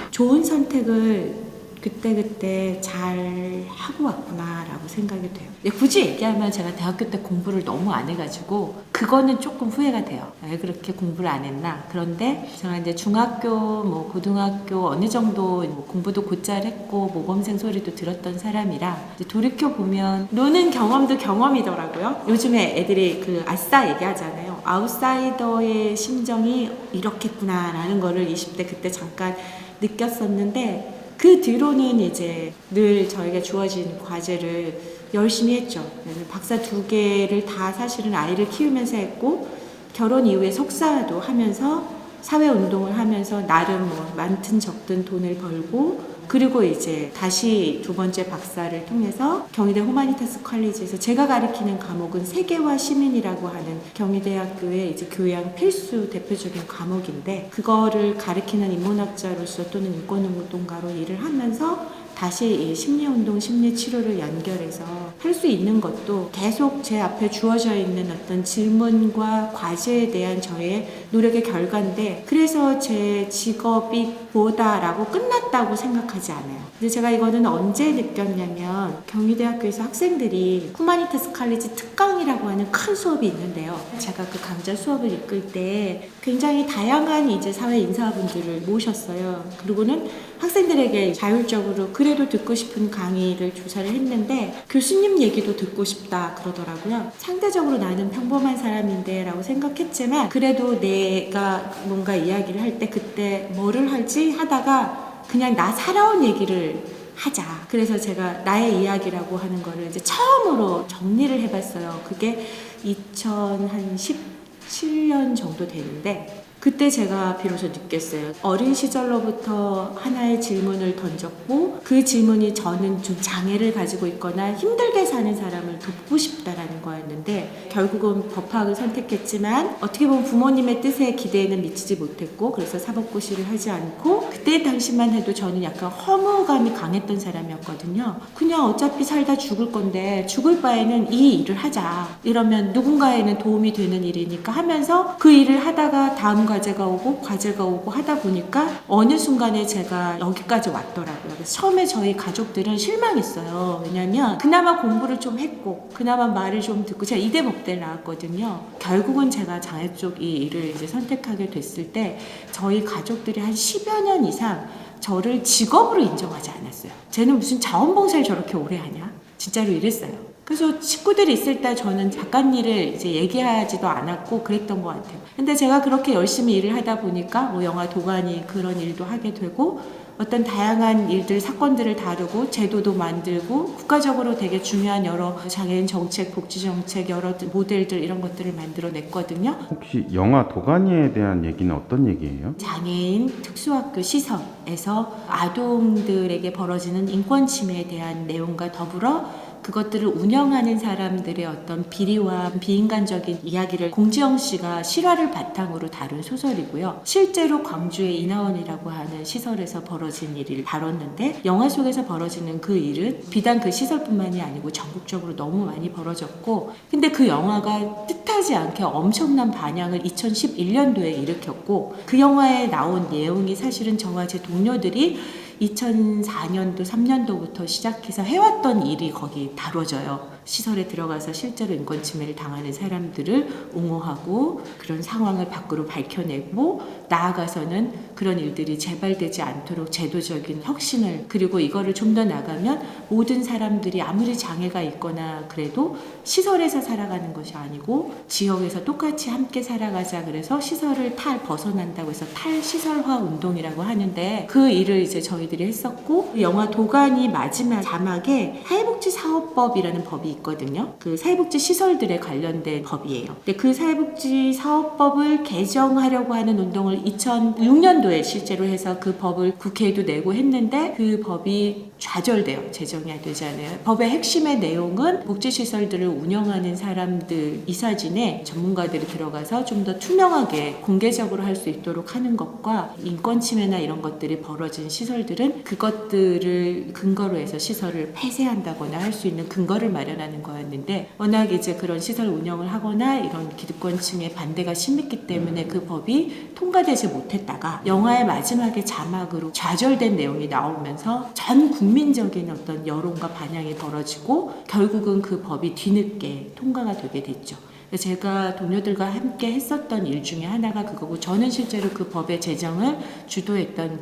좋은 선택을 그때 잘 하고 왔구나라고 생각이 돼요. 근데 굳이 얘기하면 제가 대학교 때 공부를 너무 안 해가지고 그거는 조금 후회가 돼요. 왜 그렇게 공부를 안 했나. 그런데 제가 이제 중학교, 고등학교 어느 정도 공부도 곧잘 했고 모범생 소리도 들었던 사람이라 이제 돌이켜 보면 노는 경험도 경험이더라고요. 요즘에 애들이 그 아싸 얘기하잖아요. 아웃사이더의 심정이 이렇겠구나라는 거를 20대 그때 잠깐 느꼈었는데 그 뒤로는 이제 늘 저에게 주어진 과제를 열심히 했죠. 박사 2개를 다 사실은 아이를 키우면서 했고 결혼 이후에 석사도 하면서 사회운동을 하면서 나름 많든 적든 돈을 벌고 그리고 이제 다시 2번째 박사를 통해서 경희대 후마니타스 컬리지에서 제가 가르치는 과목은 세계화 시민이라고 하는 경희대학교의 이제 교양 필수 대표적인 과목인데 그거를 가르치는 인문학자로서 또는 인권운동가로 일을 하면서 다시 이 심리운동, 심리치료를 연결해서 할 수 있는 것도 계속 제 앞에 주어져 있는 어떤 질문과 과제에 대한 저의 노력의 결과인데 그래서 제 직업이 뭐다라고 끝났다고 생각하지 않아요. 근데 제가 이거는 언제 느꼈냐면 경희대학교에서 학생들이 후마니타스 컬리지 특강이라고 하는 큰 수업이 있는데요. 제가 그 강좌 수업을 이끌 때 굉장히 다양한 이제 사회 인사분들을 모셨어요. 그리고는 학생들에게 자율적으로 그래도 듣고 싶은 강의를 조사를 했는데 교수님 얘기도 듣고 싶다 그러더라고요. 상대적으로 나는 평범한 사람인데 라고 생각했지만 그래도 내가 뭔가 이야기를 할 때 그때 뭐를 할지 하다가 그냥 나 살아온 얘기를 하자. 그래서 제가 나의 이야기라고 하는 거를 이제 처음으로 정리를 해봤어요. 그게 2017년 정도 되는데 그때 제가 비로소 느꼈어요. 어린 시절로부터 하나의 질문을 던졌고 그 질문이 저는 좀 장애를 가지고 있거나 힘들게 사는 사람을 돕고 싶다라는 거였는데 결국은 법학을 선택했지만 어떻게 보면 부모님의 뜻에 기대에는 미치지 못했고 그래서 사법고시를 하지 않고 그때 당시만 해도 저는 약간 허무감이 강했던 사람이었거든요. 그냥 어차피 살다 죽을 건데 죽을 바에는 이 일을 하자. 이러면 누군가에는 도움이 되는 일이니까 하면서 그 일을 하다가 다음 과제가 오고 하다 보니까 어느 순간에 제가 여기까지 왔더라고요. 그래서 처음에 저희 가족들은 실망했어요. 왜냐면 그나마 공부를 좀 했고 그나마 말을 좀 듣고 제가 이대 법대를 나왔거든요. 결국은 제가 장애 쪽 이 일을 이제 선택하게 됐을 때 저희 가족들이 한 10여 년 이상 저를 직업으로 인정하지 않았어요. 쟤는 무슨 자원봉사를 저렇게 오래 하냐? 진짜로 이랬어요. 그래서 식구들이 있을 때 저는 작가일을 이제 얘기하지도 않았고 그랬던 것 같아요. 근데 제가 그렇게 열심히 일을 하다 보니까 영화 도가니 그런 일도 하게 되고 어떤 다양한 일들, 사건들을 다루고 제도도 만들고 국가적으로 되게 중요한 여러 장애인 정책, 복지 정책, 여러 모델들 이런 것들을 만들어냈거든요. 혹시 영화 도가니에 대한 얘기는 어떤 얘기예요? 장애인 특수학교 시설에서 아동들에게 벌어지는 인권 침해에 대한 내용과 더불어 그것들을 운영하는 사람들의 어떤 비리와 비인간적인 이야기를 공지영 씨가 실화를 바탕으로 다룬 소설이고요. 실제로 광주의 이나원이라고 하는 시설에서 벌어진 일을 다뤘는데 영화 속에서 벌어지는 그 일은 비단 그 시설뿐만이 아니고 전국적으로 너무 많이 벌어졌고 근데 그 영화가 뜻하지 않게 엄청난 반향을 2011년도에 일으켰고 그 영화에 나온 내용이 사실은 저와 제 동료들이 2004년도, 3년도부터 시작해서 해왔던 일이 거기 다뤄져요. 시설에 들어가서 실제로 인권 침해를 당하는 사람들을 옹호하고 그런 상황을 밖으로 밝혀내고 나아가서는 그런 일들이 재발되지 않도록 제도적인 혁신을 그리고 이거를 좀 더 나가면 모든 사람들이 아무리 장애가 있거나 그래도 시설에서 살아가는 것이 아니고 지역에서 똑같이 함께 살아가자 그래서 시설을 벗어난다고 해서 탈시설화 운동이라고 하는데 그 일을 이제 저희들이 했었고 영화 도가니 마지막 자막에 사회복지사업법이라는 법이 있거든요. 그 사회복지 시설들에 관련된 법이에요. 근데 그 사회복지 사업법을 개정하려고 하는 운동을 2006년도에 실제로 해서 그 법을 국회에도 내고 했는데 그 법이 좌절돼요. 제정이 되지 않아요. 법의 핵심의 내용은 복지시설들을 운영하는 사람들 이사진에 전문가들이 들어가서 좀 더 투명하게 공개적으로 할 수 있도록 하는 것과 인권 침해나 이런 것들이 벌어진 시설들은 그것들을 근거로 해서 시설을 폐쇄한다거나 할 수 있는 근거를 마련하는 거였는데 워낙 이제 그런 시설 운영을 하거나 이런 기득권층의 반대가 심했기 때문에 그 법이 통과되지 극대화되지 못했다가 영화의 마지막에 자막으로 좌절된 내용이 나오면서 전 국민적인 어떤 여론과 반향이 벌어지고 결국은 그 법이 뒤늦게 통과가 되게 됐죠. 제가 동료들과 함께 했었던 일 중에 하나가 그거고, 저는 실제로 그 법의 제정을 주도했던,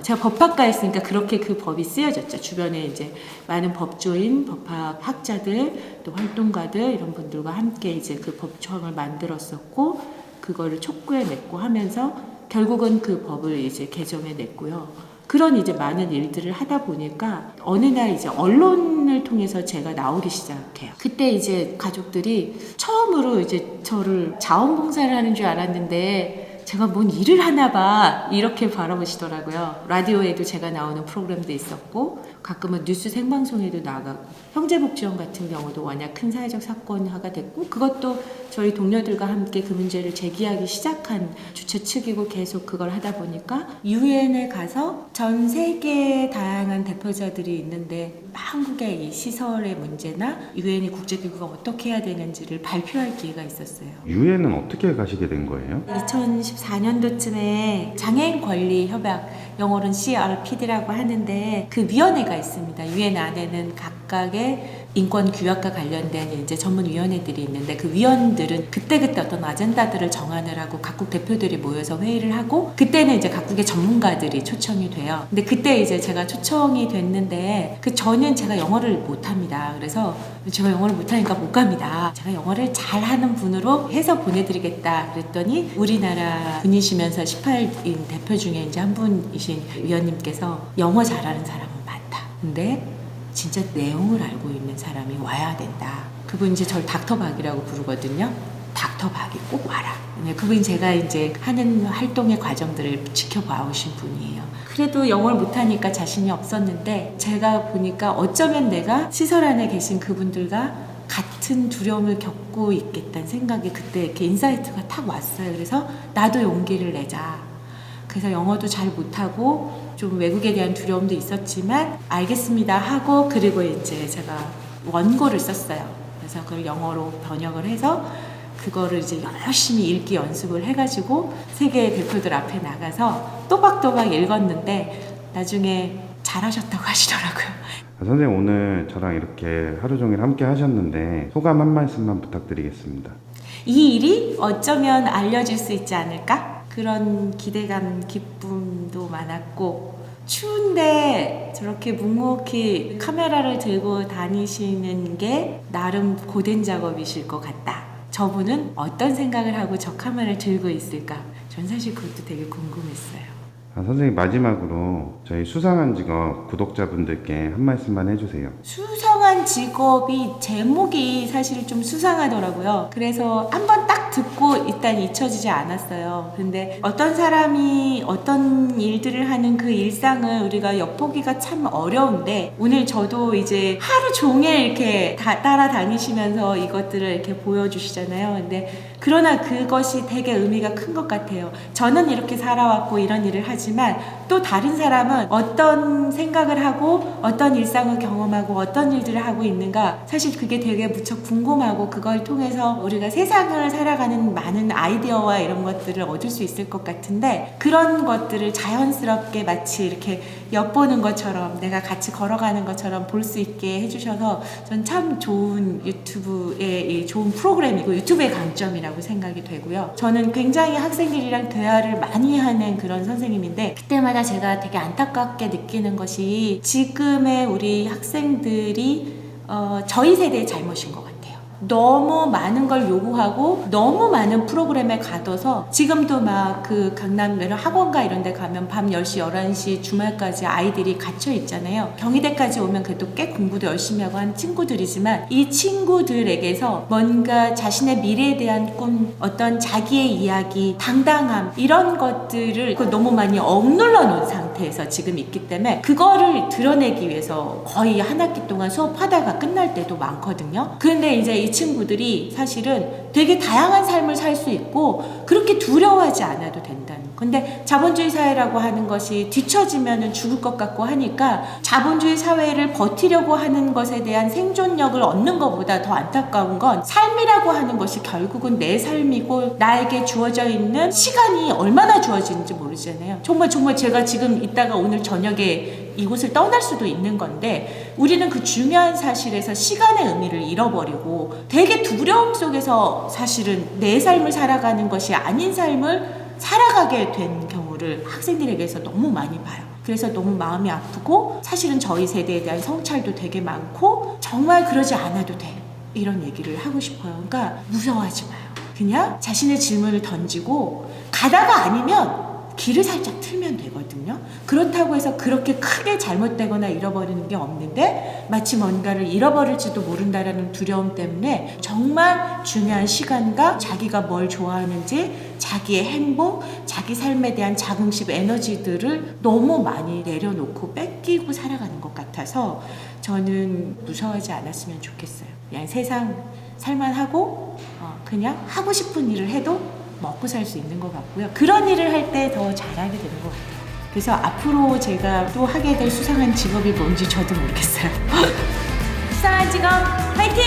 제가 법학과였으니까 그렇게 그 법이 쓰여졌죠. 주변에 이제 많은 법조인, 법학 학자들, 또 활동가들 이런 분들과 함께 이제 그 법조항을 만들었었고, 그거를 촉구해 냈고 하면서 결국은 그 법을 이제 개정해 냈고요. 그런 이제 많은 일들을 하다 보니까 어느 날 이제 언론을 통해서 제가 나오기 시작해요. 그때 이제 가족들이 처음으로 이제 저를 자원봉사를 하는 줄 알았는데 제가 뭔 일을 하나 봐 이렇게 바라보시더라고요. 라디오에도 제가 나오는 프로그램도 있었고 가끔은 뉴스 생방송에도 나가고, 형제복지원 같은 경우도 워낙 큰 사회적 사건화가 됐고, 그것도 저희 동료들과 함께 그 문제를 제기하기 시작한 주최 측이고, 계속 그걸 하다 보니까 유엔에 가서 전 세계의 다양한 대표자들이 있는데 한국의 이 시설의 문제나 유엔이 국제기구가 어떻게 해야 되는지를 발표할 기회가 있었어요. 유엔은 어떻게 가시게 된 거예요? 2014년도쯤에 장애인 권리 협약, 영어로는 CRPD라고 하는데 그 위원회가 있습니다. 유엔 안에는 각각의 인권 규약과 관련된 이제 전문 위원회들이 있는데, 그 위원들은 그때그때 어떤 아젠다들을 정하느라고 각국 대표들이 모여서 회의를 하고, 그때는 이제 각국의 전문가들이 초청이 돼요. 근데 그때 이제 제가 초청이 됐는데, 그 저는 제가 영어를 못합니다. 그래서 제가 영어를 못하니까 못 갑니다. 제가 영어를 잘하는 분으로 해서 보내드리겠다 그랬더니, 우리나라 분이시면서 18인 대표 중에 이제 한 분이신 위원님께서 영어 잘하는 사람은 많다. 근데 진짜 내용을 알고 있는 사람이 와야 된다. 그분 이제 저를 닥터박이라고 부르거든요. 닥터박이 꼭 와라. 그분 제가 이제 하는 활동의 과정들을 지켜봐 오신 분이에요. 그래도 영어를 못하니까 자신이 없었는데, 제가 보니까 어쩌면 내가 시설 안에 계신 그분들과 같은 두려움을 겪고 있겠다는 생각이 그때 이렇게 인사이트가 탁 왔어요. 그래서 나도 용기를 내자. 그래서 영어도 잘 못하고 좀 외국에 대한 두려움도 있었지만 알겠습니다 하고, 그리고 이제 제가 원고를 썼어요. 그래서 그걸 영어로 번역을 해서 그거를 이제 열심히 읽기 연습을 해가지고 세계 대표들 앞에 나가서 또박또박 읽었는데 나중에 잘하셨다고 하시더라고요. 선생님, 오늘 저랑 이렇게 하루 종일 함께 하셨는데 소감 한 말씀만 부탁드리겠습니다. 이 일이 어쩌면 알려질 수 있지 않을까? 그런 기대감, 기쁨도 많았고, 추운데 저렇게 묵묵히 카메라를 들고 다니시는 게 나름 고된 작업이실 것 같다. 저분은 어떤 생각을 하고 저 카메라를 들고 있을까? 전 사실 그것도 되게 궁금했어요. 선생님, 마지막으로 저희 수상한 직업 구독자분들께 한 말씀만 해주세요. 수상한 직업이 제목이 사실 좀 수상하더라고요. 그래서 한번 딱 듣고 일단 잊혀지지 않았어요. 근데 어떤 사람이 어떤 일들을 하는 그 일상을 우리가 엿보기가 참 어려운데, 오늘 저도 이제 하루 종일 이렇게 따라다니시면서 이것들을 이렇게 보여주시잖아요. 근데 그러나 그것이 되게 의미가 큰 것 같아요. 저는 이렇게 살아왔고 이런 일을 하지만 또 다른 사람은 어떤 생각을 하고 어떤 일상을 경험하고 어떤 일들을 하고 있는가, 사실 그게 되게 무척 궁금하고, 그걸 통해서 우리가 세상을 살아가는 많은 아이디어와 이런 것들을 얻을 수 있을 것 같은데, 그런 것들을 자연스럽게 마치 이렇게 엿보는 것처럼, 내가 같이 걸어가는 것처럼 볼 수 있게 해주셔서 전 참 좋은 유튜브의 좋은 프로그램이고 유튜브의 강점이라고 생각이 되고요. 저는 굉장히 학생들이랑 대화를 많이 하는 그런 선생님인데, 그때마다 제가 되게 안타깝게 느끼는 것이 지금의 우리 학생들이 저희 세대의 잘못인 것 같아요. 너무 많은 걸 요구하고 너무 많은 프로그램에 가둬서, 지금도 막 그 강남 내려 학원가 이런 데 가면 밤 10시, 11시 주말까지 아이들이 갇혀 있잖아요. 경희대까지 오면 그래도 꽤 공부도 열심히 하고 한 친구들이지만, 이 친구들에게서 뭔가 자신의 미래에 대한 꿈, 어떤 자기의 이야기, 당당함, 이런 것들을 너무 많이 억눌러 놓은 상태에서 지금 있기 때문에, 그거를 드러내기 위해서 거의 한 학기 동안 수업하다가 끝날 때도 많거든요. 그런데 이제 이 친구들이 사실은 되게 다양한 삶을 살 수 있고 그렇게 두려워하지 않아도 된다는 근데 자본주의 사회라고 하는 것이 뒤처지면은 죽을 것 같고 하니까 자본주의 사회를 버티려고 하는 것에 대한 생존력을 얻는 것보다 더 안타까운 건 삶이라고 하는 것이 결국은 내 삶이고 나에게 주어져 있는 시간이 얼마나 주어지는지 모르잖아요. 정말 제가 지금 이따가 오늘 저녁에 이곳을 떠날 수도 있는 건데 우리는 그 중요한 사실에서 시간의 의미를 잃어버리고 되게 두려움 속에서 사실은 내 삶을 살아가는 것이 아닌 삶을 살아가게 된 경우를 학생들에게서 너무 많이 봐요. 그래서 너무 마음이 아프고 사실은 저희 세대에 대한 성찰도 되게 많고 정말 그러지 않아도 돼 이런 얘기를 하고 싶어요. 그러니까 무서워하지 마요. 그냥 자신의 질문을 던지고 가다가 아니면 길을 살짝 틀면 되거든요. 그렇다고 해서 그렇게 크게 잘못되거나 잃어버리는 게 없는데 마치 뭔가를 잃어버릴지도 모른다라는 두려움 때문에 정말 중요한 시간과 자기가 뭘 좋아하는지 자기의 행복, 자기 삶에 대한 자긍심, 에너지들을 너무 많이 내려놓고 뺏기고 살아가는 것 같아서 저는 무서워하지 않았으면 좋겠어요. 그냥 세상 살만하고 그냥 하고 싶은 일을 해도 먹고 살 수 있는 것 같고요. 그런 일을 할 때 더 잘하게 되는 것 같아요. 그래서 앞으로 제가 또 하게 될 수상한 직업이 뭔지 저도 모르겠어요. 수상한 직업 파이팅!